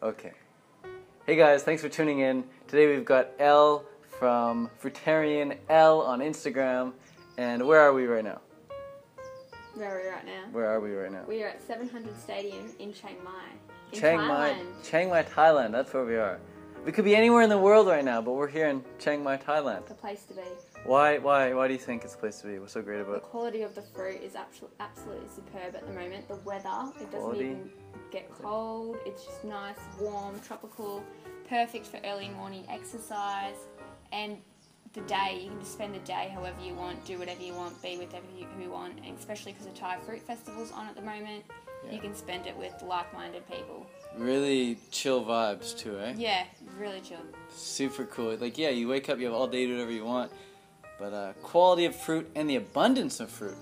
Okay. Hey guys, thanks for tuning in. Today we've got Elle from Fruitarian Elle on Instagram. And where are we right now? Where are we right now? Where are we right now? We are at 700 Stadium in Chiang Mai. Chiang Mai, Thailand. That's where we are. We could be anywhere in the world right now, but we're here in Chiang Mai, Thailand. The place to be. Why do you think it's the place to be? What's so great about it? The quality of the fruit is absolutely superb at the moment. The weather, it doesn't even get cold. It's just nice, warm, tropical, perfect for early morning exercise. And the day, you can just spend the day however you want, do whatever you want, be with who you want. And especially because the Thai Fruit Festival's on at the moment, you can spend it with like-minded people. Really chill vibes too, eh? Yeah, really chill. Super cool. Like, yeah, you wake up, you have all day to do whatever you want. But quality of fruit and the abundance of fruit.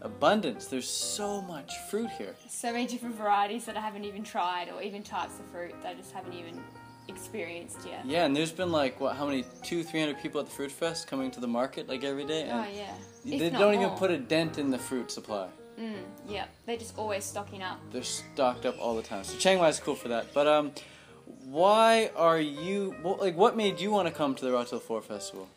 Abundance. There's so much fruit here. So many different varieties that I haven't even tried, or even types of fruit that I just haven't even experienced yet. Yeah, and there's been like, what, how many, 200-300 people at the Fruit Fest coming to the market like every day? And oh, yeah. They don't even put a dent in the fruit supply. Yeah, they're just always stocking up. They're stocked up all the time. So Chiang Mai is cool for that. But why are you, what made you want to come to the Raw Till 4 Festival?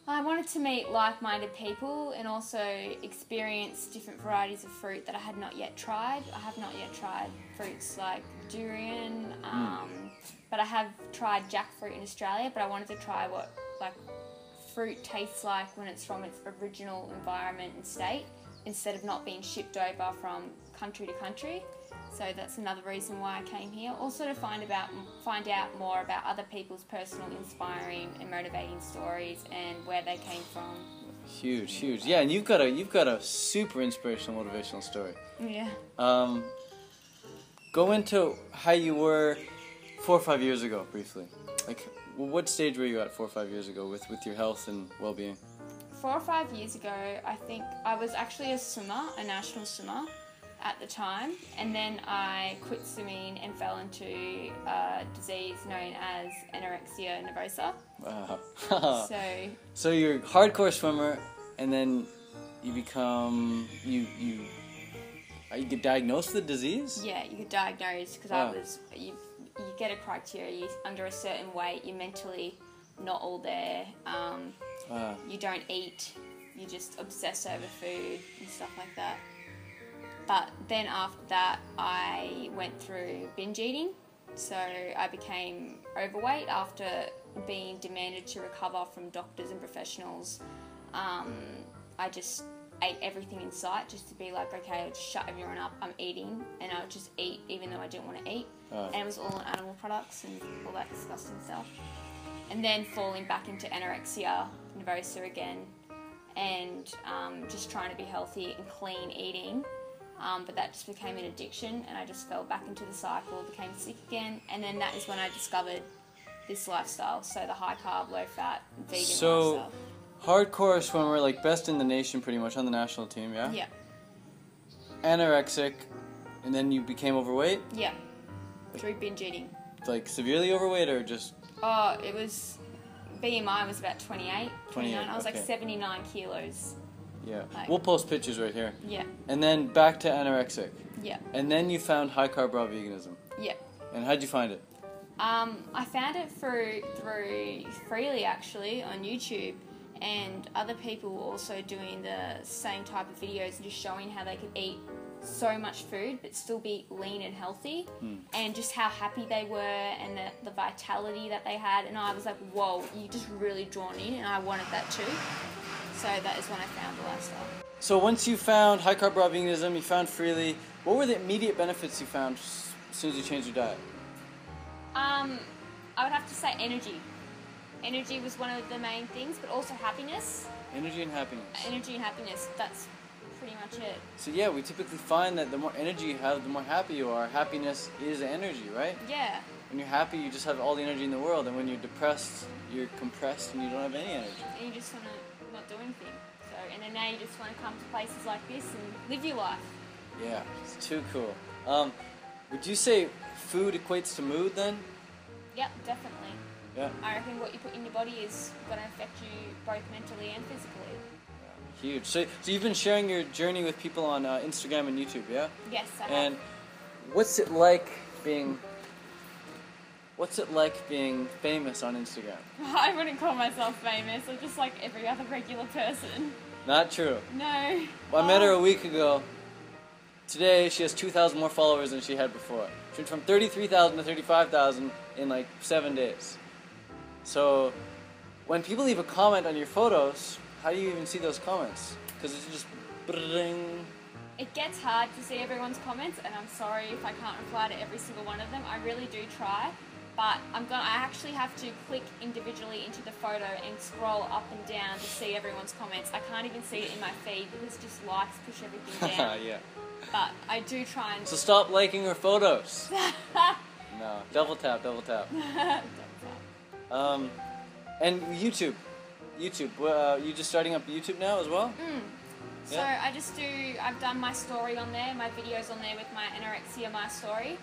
I wanted to meet like-minded people and also experience different varieties of fruit that I had not yet tried. I have not yet tried fruits like durian, but I have tried jackfruit in Australia, but I wanted to try what fruit tastes like when it's from its original environment and state, instead of not being shipped over from country to country. So that's another reason why I came here. Also to find out more about other people's personal, inspiring and motivating stories and where they came from. Huge, huge. Yeah, and you've got a super inspirational, motivational story. Yeah. Go into how you were 4 or 5 years ago, briefly. Like, what stage were you at 4 or 5 years ago with your health and well-being? 4 or 5 years ago, I think I was actually a swimmer, a national swimmer at the time, and then I quit swimming and fell into a disease known as Anorexia nervosa. Wow. So you're a hardcore swimmer, and then you become you get diagnosed with the disease? Yeah, you get diagnosed because you get a criteria. You're under a certain weight, you're mentally not all there. You don't eat, you just obsess over food and stuff like that. But then after that, I went through binge eating. So I became overweight after being demanded to recover from doctors and professionals. I just ate everything in sight just to be like, okay, I'll just shut everyone up, I'm eating. And I would just eat even though I didn't want to eat. And it was all on animal products and all that disgusting stuff. And then falling back into anorexia nervosa again, and just trying to be healthy and clean eating. But that just became an addiction, and I just fell back into the cycle, became sick again, and then that is when I discovered this lifestyle, so the high carb, low fat, vegan lifestyle. Hardcore swimmer, like best in the nation pretty much on the national team, yeah? Yeah. Anorexic, and then you became overweight? Yeah, through binge eating. Like severely overweight or just... Oh, it was, BMI was about 29. I was like 79 kilos. Yeah, we'll post pictures right here. Yeah. And then back to anorexic. Yeah. And then you found high carb raw veganism. Yeah. And how'd you find it? I found it through Freely actually on YouTube, and other people were also doing the same type of videos and just showing how they could eat so much food but still be lean and healthy, and just how happy they were and the vitality that they had. And I was like, whoa, you just really drawn in, and I wanted that too. So that is when I found the lifestyle. So once you found high carb raw veganism, you found Freely, what were the immediate benefits you found as soon as you changed your diet? I would have to say energy. Energy was one of the main things, but also happiness. Energy and happiness. Energy and happiness, that's pretty much it. So yeah, we typically find that the more energy you have, the more happy you are. Happiness is energy, right? Yeah. When you're happy, you just have all the energy in the world, and when you're depressed, you're compressed and you don't have any energy. And you just want to not do anything. So, and then now you just want to come to places like this and live your life. Yeah, it's too cool. Would you say food equates to mood then? Yep, definitely. Yeah. I reckon what you put in your body is going to affect you both mentally and physically. Huge. So you've been sharing your journey with people on Instagram and YouTube, yeah? Yes, I have. And what's it like being what's it like being famous on Instagram? I wouldn't call myself famous. I'm just like every other regular person. Not true. No. Well, I met her a week ago. Today, she has 2,000 more followers than she had before. She went from 33,000 to 35,000 in like 7 days. So, when people leave a comment on your photos, how do you even see those comments? Because it's just bring. It gets hard to see everyone's comments, and I'm sorry if I can't reply to every single one of them. I really do try, but I actually have to click individually into the photo and scroll up and down to see everyone's comments. I can't even see it in my feed because just likes push everything down. Yeah. But I do try and... So stop liking her photos. No, double tap. Double tap. And YouTube. You just starting up YouTube now as well? So I've done my story on there, my videos on there with my Anorexia, my story.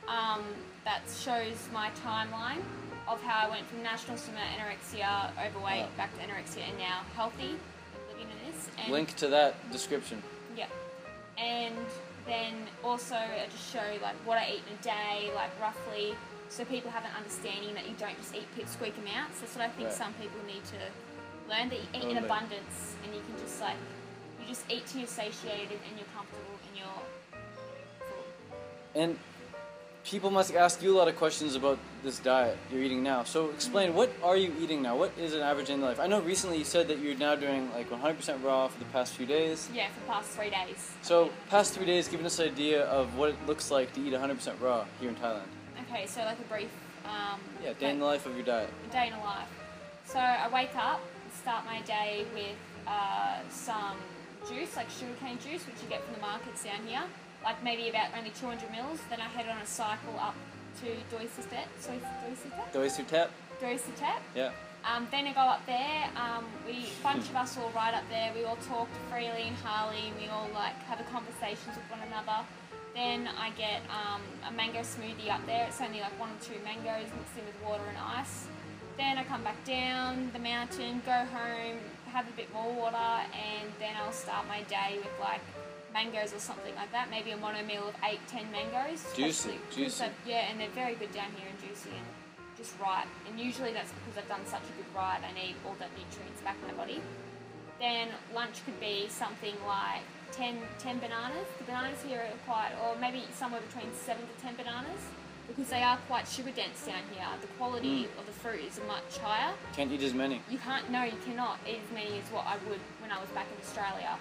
That shows my timeline of how I went from national swimmer, anorexia, overweight, back to anorexia, and now healthy, living in this. And link to that description. Yeah. And then also I just show like what I eat in a day, like roughly, so people have an understanding that you don't just eat pipsqueak amounts. That's what I think some people need to learn, that you eat in abundance, and you can just you just eat till you're satiated and you're comfortable and you're full. And people must ask you a lot of questions about this diet you're eating now. So explain, what are you eating now? What is an average day in life? I know recently you said that you're now doing like 100% raw for the past few days. Yeah, for the past 3 days. So past 3 days, giving us an idea of what it looks like to eat 100% raw here in Thailand. Okay, so like a brief... day in the life of your diet. A day in a life. So I wake up and start my day with some juice, like sugarcane juice, which you get from the markets down here. Like maybe about only 200 mils. Then I head on a cycle up to Doi Suthep. Yeah. Then I go up there. Bunch of us all ride up there. We all talk to Freely and Harley. We all like have a conversations with one another. Then I get a mango smoothie up there. It's only like 1 or 2 mangoes mixed in with water and ice. Then I come back down the mountain, go home, have a bit more water, and then I'll start my day with like mangoes or something like that. Maybe a mono meal of 8-10 mangoes. Juicy. Yeah, and they're very good down here and juicy and just right. And usually that's because I've done such a good ride. I need all the nutrients back in my body. Then lunch could be something like 10 bananas. The bananas here are quite, or maybe somewhere between 7 to 10 bananas, because they are quite sugar dense down here. The quality of the fruit is much higher. Can't eat as many. You cannot eat as many as what I would when I was back in Australia.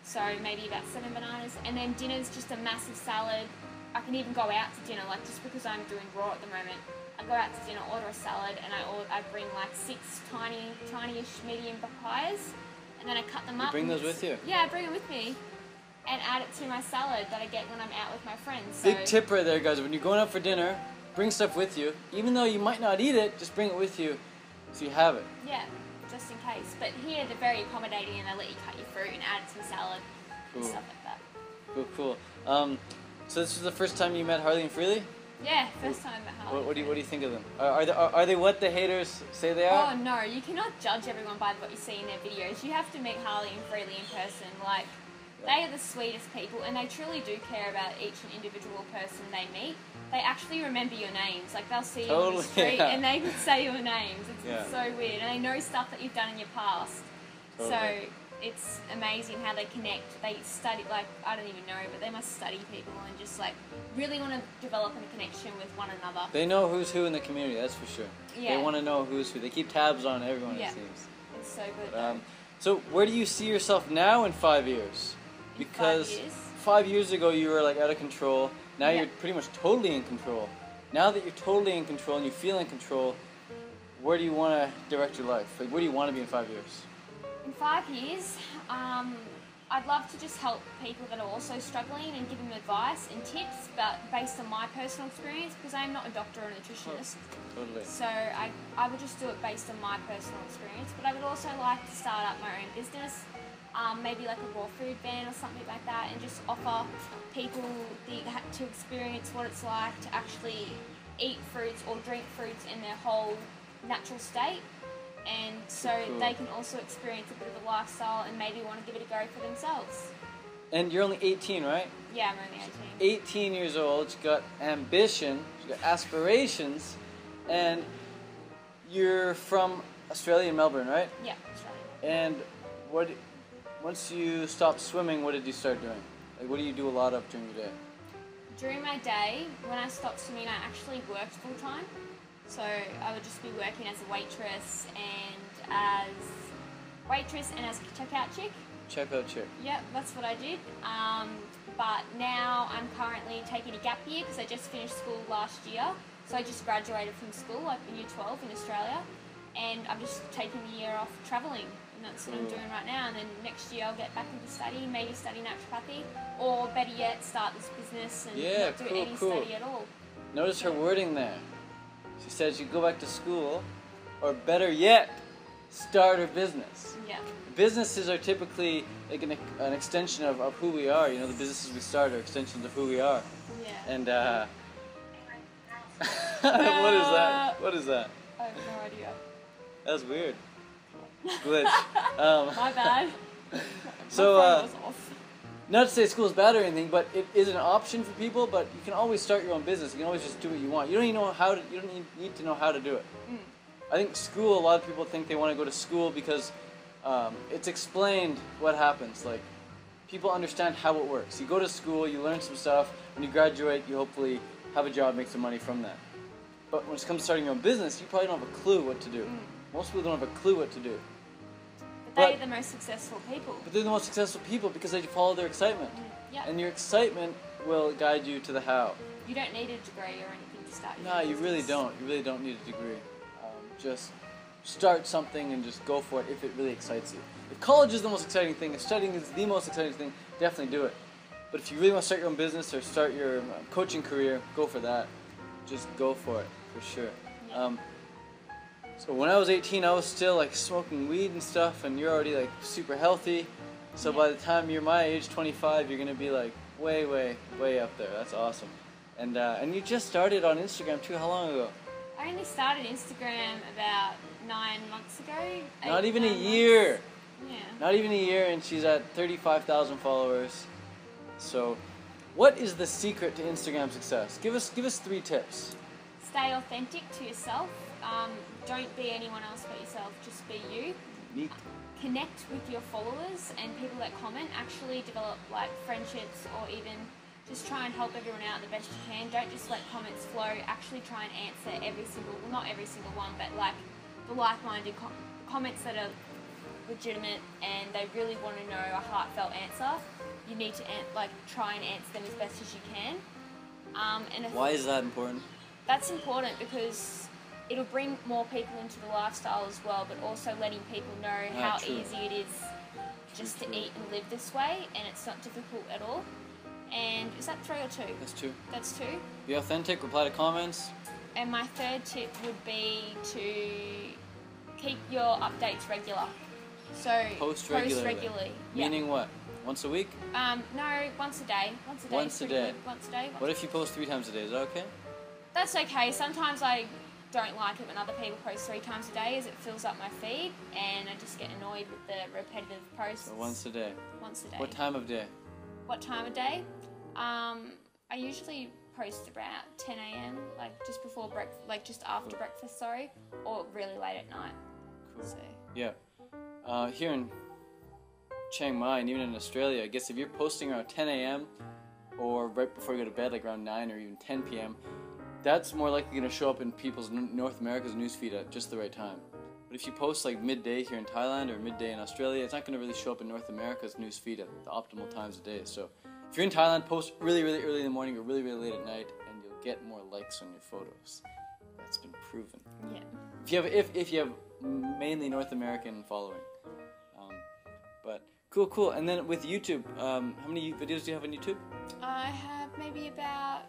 So maybe about 7 bananas. And then dinner's just a massive salad. I can even go out to dinner, like just because I'm doing raw at the moment. I go out to dinner, order a salad, and I bring like 6 tiny-ish medium papayas, and then I cut them up. You bring those with you? Yeah, I bring them with me, and add it to my salad that I get when I'm out with my friends. So, big tip right there, guys. When you're going out for dinner, bring stuff with you. Even though you might not eat it, just bring it with you so you have it. Yeah, just in case. But here they're very accommodating, and they let you cut your fruit and add it to the salad and stuff like that. Cool. So this is the first time you met Harley and Freely? Yeah, first time I met Harley. What do you think of them? Are they what the haters say they are? Oh no, you cannot judge everyone by what you see in their videos. You have to meet Harley and Freely in person. Like, they are the sweetest people, and they truly do care about each and individual person they meet. They actually remember your names. Like, they'll see you on the street and they would say your names. It's so weird. And they know stuff that you've done in your past. So it's amazing how they connect. They study, like, I don't even know, but they must study people and just, like, really want to develop a connection with one another. They know who's who in the community, that's for sure. Yeah. They want to know who's who. They keep tabs on everyone, it seems. It's so good, so where do you see yourself now in 5 years? Because 5 years? 5 years ago you were like out of control. Now you're pretty much totally in control. Now that you're totally in control and you feel in control, where do you want to direct your life? Like, where do you want to be in 5 years? In 5 years, I'd love to just help people that are also struggling and give them advice and tips, but based on my personal experience, because I am not a doctor or a nutritionist. Totally. So I would just do it based on my personal experience, but I would also like to start up my own business, maybe like a raw food van or something like that, and just offer people to experience what it's like to actually eat fruits or drink fruits in their whole natural state. And so they can also experience a bit of a lifestyle and maybe want to give it a go for themselves. And you're only 18, right? Yeah, I'm only 18. 18 years old, you've got ambition, you've got aspirations, And you're from Australia, Melbourne, right? Yeah, Australia. And once you stopped swimming, what did you start doing? Like, what do you do a lot of during the day? During my day, when I stopped swimming, I actually worked full time. So I would just be working as a waitress and as checkout chick. Checkout chick. Yep, that's what I did. But now I'm currently taking a gap year because I just finished school last year. So I just graduated from school, like in year 12 in Australia. And I'm just taking the year off travelling. And that's what I'm doing right now. And then next year I'll get back into study, maybe study naturopathy. Or better yet, start this business and not do any study at all. Notice her wording there. She says you go back to school, or better yet, start a business. Yeah. Businesses are typically like an extension of who we are. You know, the businesses we start are extensions of who we are. Yeah. And what is that? What is that? I have no idea. That's weird. Glitch. My bad. So, My phone was off. Not to say school is bad or anything, but it is an option for people. But you can always start your own business. You can always just do what you want. You don't even know how to. You don't need to know how to do it. I think school. A lot of people think they want to go to school because it's explained what happens. Like, people understand how it works. You go to school, you learn some stuff. When you graduate, you hopefully have a job, make some money from that. But when it comes to starting your own business, you probably don't have a clue what to do. Most people don't have a clue what to do. But they're the most successful people. But they're the most successful people because they follow their excitement. Yep. And your excitement will guide you to the how. You don't need a degree or anything to start your No, own you really business. don't. You really don't need a degree. Just start something and just go for it if it really excites you. If college is the most exciting thing, if studying is the most exciting thing, definitely do it. But if you really want to start your own business or start your coaching career, go for that. Just go for it, for sure. Yeah. So when I was 18, I was still like smoking weed and stuff, and you're already like super healthy. So by the time you're my age, 25, you're gonna be like way up there. That's awesome. And you just started on Instagram too. How long ago? I only started Instagram about 9 months ago. Not even a year. Yeah. Not even a year, and she's at 35,000 followers. So, what is the secret to Instagram success? Give us 3 tips. Stay authentic to yourself. Don't be anyone else but yourself. Just be you. Neat. Connect with your followers and people that comment. Actually develop like friendships, or even just try and help everyone out the best you can. Don't just let comments flow. Actually try and answer every single, well, not every single one, but like the like-minded comments that are legitimate and they really want to know a heartfelt answer. You need to try and answer them as best as you can. Why is that important? That's important because it'll bring more people into the lifestyle as well, but also letting people know how easy it is just to eat and live this way, and it's not difficult at all. And is that 3 or 2? That's 2. That's 2. Be authentic, reply to comments. And my 3rd tip would be to keep your updates regular. So Post regularly. Yeah. Meaning what? Once a week? No, once a day. Once a day. Once a day. Once a day. What if you post 3 times a day? Is that okay? That's okay. Sometimes I don't like it when other people post 3 times a day, as it fills up my feed, and I just get annoyed with the repetitive posts. So once a day. Once a day. What time of day? What time of day? I usually post about 10 a.m. like just before breakfast, like just after breakfast, sorry, or really late at night. Cool. So. Yeah. Here in Chiang Mai and even in Australia, I guess if you're posting around 10 a.m. or right before you go to bed, like around 9 or even 10 p.m., that's more likely going to show up in people's North America's newsfeed at just the right time. But if you post like midday here in Thailand or midday in Australia, it's not going to really show up in North America's newsfeed at the optimal times of day. So if you're in Thailand, post really early in the morning or really late at night, and you'll get more likes on your photos. That's been proven. Yeah. If you have mainly North American following. But cool. And then with YouTube, how many videos do you have on YouTube? I have maybe about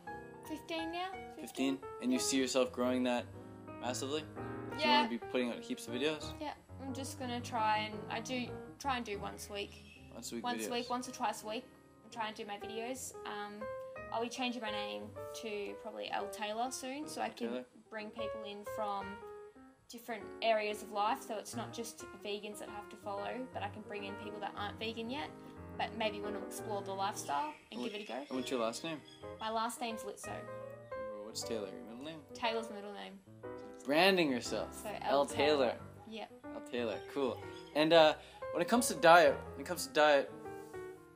15 now. 15? And you see yourself growing that massively? Do you want to be putting out heaps of videos? Yeah, I'm just gonna try and do once a week. Once a week. Once or twice a week. I'm trying to do my videos. I'll be changing my name to probably Elle Tayla soon, so I can bring people in from different areas of life. So it's not just vegans that have to follow, but I can bring in people that aren't vegan yet, but maybe want to explore the lifestyle and give it a go. What's your last name? My last name's Litso. What's Taylor? Your middle name? Taylor's middle name. branding yourself. So Elle Tayla. Yep. Elle Tayla, cool. And when it comes to diet,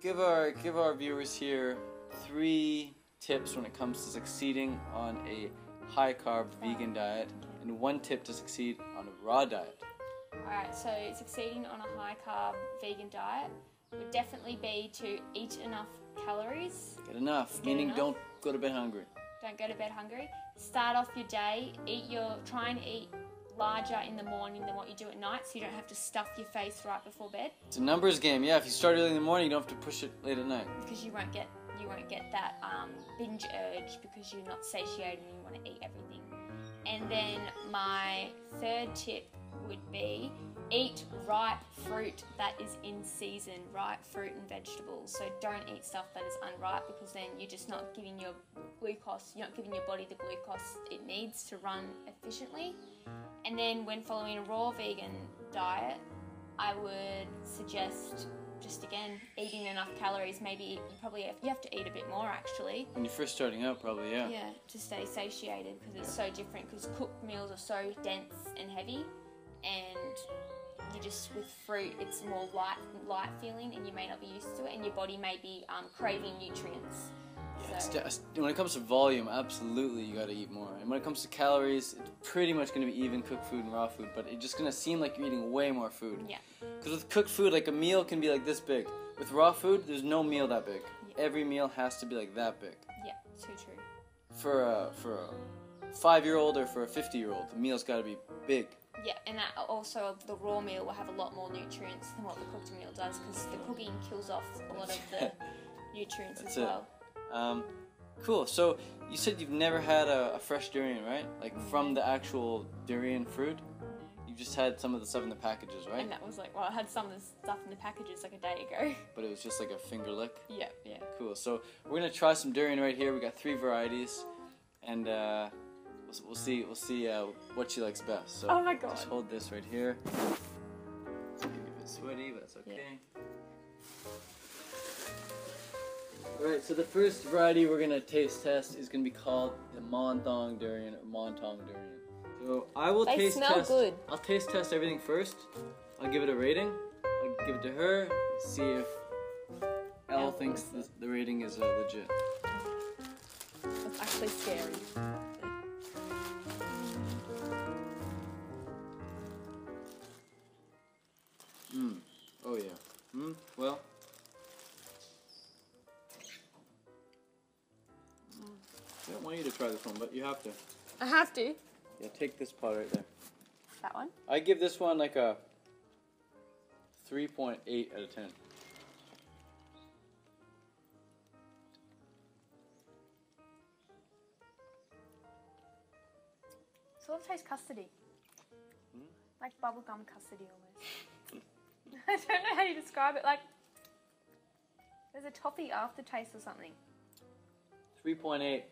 give our viewers here 3 tips when it comes to succeeding on a high-carb vegan diet, and 1 tip to succeed on a raw diet. Alright, so succeeding on a high-carb vegan diet would definitely be to eat enough calories. Get enough, meaning don't go to bed hungry. Don't go to bed hungry. Start off your day, try and eat larger in the morning than what you do at night, so you don't have to stuff your face right before bed. It's a numbers game, yeah. If you start early in the morning, you don't have to push it late at night. Because you won't get that binge urge because you're not satiated and you want to eat everything. And then my 3rd tip would be eat ripe fruit that is in season, ripe fruit and vegetables. So don't eat stuff that is unripe, because then you're just not giving your glucose, you're not giving your body the glucose it needs to run efficiently. And then when following a raw vegan diet, I would suggest just again eating enough calories. Maybe you have to eat a bit more actually. When you're first starting out, probably, yeah. Yeah, to stay satiated, because it's so different, because cooked meals are so dense and heavy, and you just, with fruit, it's more light feeling, and you may not be used to it, and your body may be craving nutrients. Yeah, when it comes to volume, absolutely you gotta eat more. And when it comes to calories, it's pretty much gonna be even cooked food and raw food, but it's just gonna seem like you're eating way more food. Yeah. Because with cooked food, like a meal can be like this big. With raw food, there's no meal that big. Yeah. Every meal has to be like that big. Yeah, too true. For a 5-year-old or for a 50-year-old, the meal's gotta be big. Yeah, and that also the raw meal will have a lot more nutrients than what the cooked meal does, because the cooking kills off a lot of the nutrients as well. Cool. So you said you've never had a fresh durian, right? Like from the actual durian fruit? You just had some of the stuff in the packages, right? And that was like, well, I had some of the stuff in the packages like a day ago. But it was just like a finger lick? Yeah. Cool. So we're going to try some durian right here. We got 3 varieties. And we'll see what she likes best. So oh my god. Just hold this right here. It's maybe a bit sweaty, but that's okay. Yeah. Alright, so the first variety we're going to taste test is going to be called the Montong durian or Montong durian. So I will They taste smell test. good. I'll taste test everything first. I'll give it a rating. I'll give it to her. See if Elle thinks the rating is legit. It's actually scary. Oh yeah. Well. I don't want you to try this one, but you have to. I have to. Yeah, take this part right there. That one? I give this one like a 3.8 out of 10. Sort of tastes custardy. Like bubblegum custardy almost. I don't know how you describe it. Like, there's a toffee aftertaste or something. 3.8,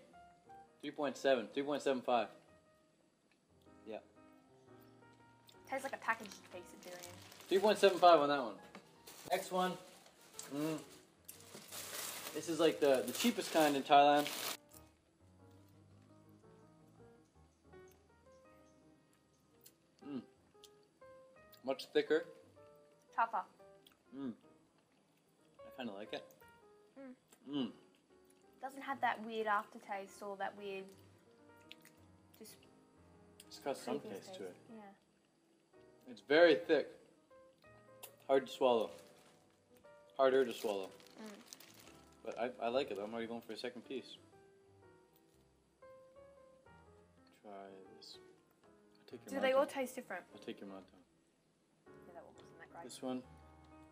3.7, 3.75. Yeah. Tastes like a packaged piece of durian. 3.75 on that one. Next one. This is like the cheapest kind in Thailand. Much thicker. Tougher. I kind of like it. Doesn't have that weird aftertaste or that weird just. It's got some taste to it. Yeah. It's very thick. Hard to swallow. Harder to swallow. But I like it. I'm already going for a second piece. Try this. Do they all taste different? I'll take your Montong. Yeah, that one wasn't that great. This one.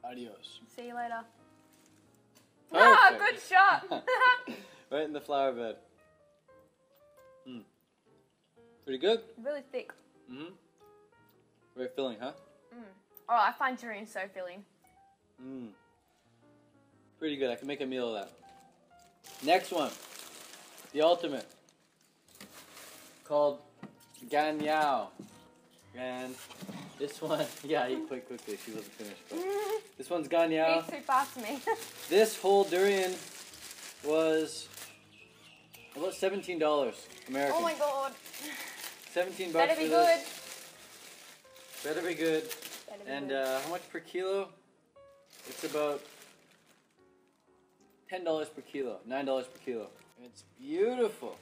Adios. See you later. Perfect. Ah, good shot! Right in the flower bed. Pretty good? Really thick. Very filling, huh? Oh, I find durian so filling. Pretty good. I can make a meal of that. Next one. The ultimate. Called Ganyao. And this one, yeah, eat quite quickly. She wasn't finished. But this one's Ganyao. Eat too fast for me. This whole durian was about $17 American. Oh my god. $17 Better for be this. good. Better be good. Better be And good. how much per kilo? It's about $10 per kilo, $9 per kilo. It's beautiful.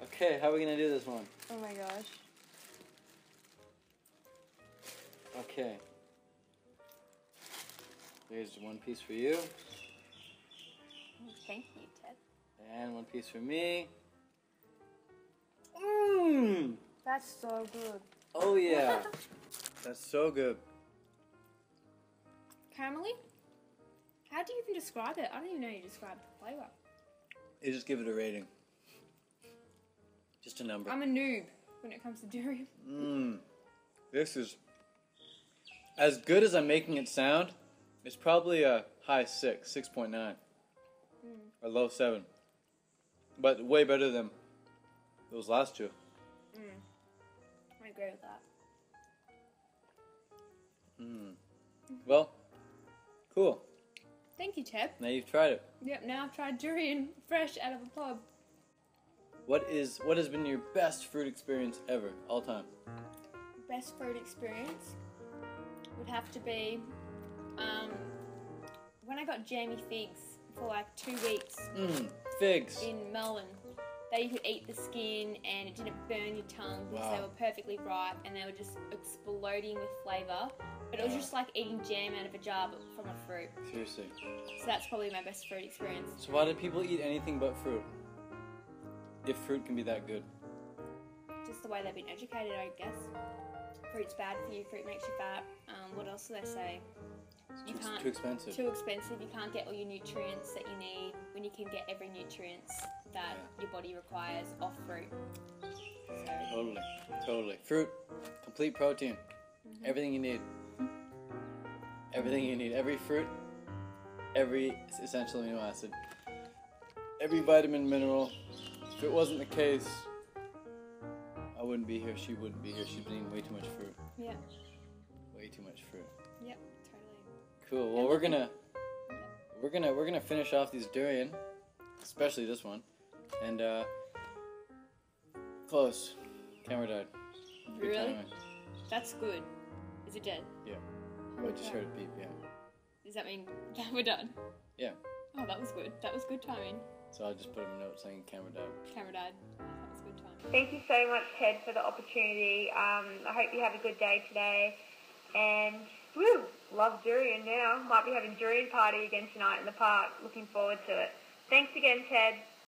Okay, how are we gonna do this one? Oh my gosh. Okay. Here's one piece for you, Thank you, Ted. and one piece for me. Mmm. That's so good. Oh yeah. That's so good. Caramelly? How do you even describe it? I don't even know how you describe the flavour. You just give it a rating. Just a number. I'm a noob when it comes to durian. Mmm. This is as good as I'm making it sound. It's probably a high 6, 6.9, or low 7, but way better than those last two. I agree with that. Well, cool. Thank you, Ted. Now you've tried it. Yep, now I've tried durian fresh out of a pod. What has been your best fruit experience ever, all time? Best fruit experience would have to be when I got jammy figs for like 2 weeks Figs. in Melbourne. That you could eat the skin and it didn't burn your tongue because Wow. they were perfectly ripe and they were just exploding with flavour. But it was just like eating jam out of a jar but from a fruit. Seriously. So that's probably my best fruit experience. So why do people eat anything but fruit? If fruit can be that good. Just the way they've been educated, I guess. Fruit's bad for you, fruit makes you fat. What else do they say? It's too expensive. Too expensive, you can't get all your nutrients that you need when you can get every nutrients that your body requires off fruit. So, Totally. Fruit, complete protein. Everything you need. Everything you need. Every fruit, every essential amino acid, every vitamin, mineral. If it wasn't the case, I wouldn't be here. She wouldn't be here. She's been eating way too much fruit. yeah. Way too much fruit. Yep, totally. Cool. Well, we're gonna finish off these durian, especially this one, and close. Camera died. Good Really? timing. That's good. Is it dead? Yeah. Oh, I just okay. heard it beep. Yeah. Does that mean that we're done? Yeah. Oh, that was good. That was good timing. So I just put a note saying camera died. Camera died. That was good timing. Thank you so much, Ted, for the opportunity. I hope you have a good day today. And, woo, love durian now. Might be having durian party again tonight in the park. Looking forward to it. Thanks again, Ted.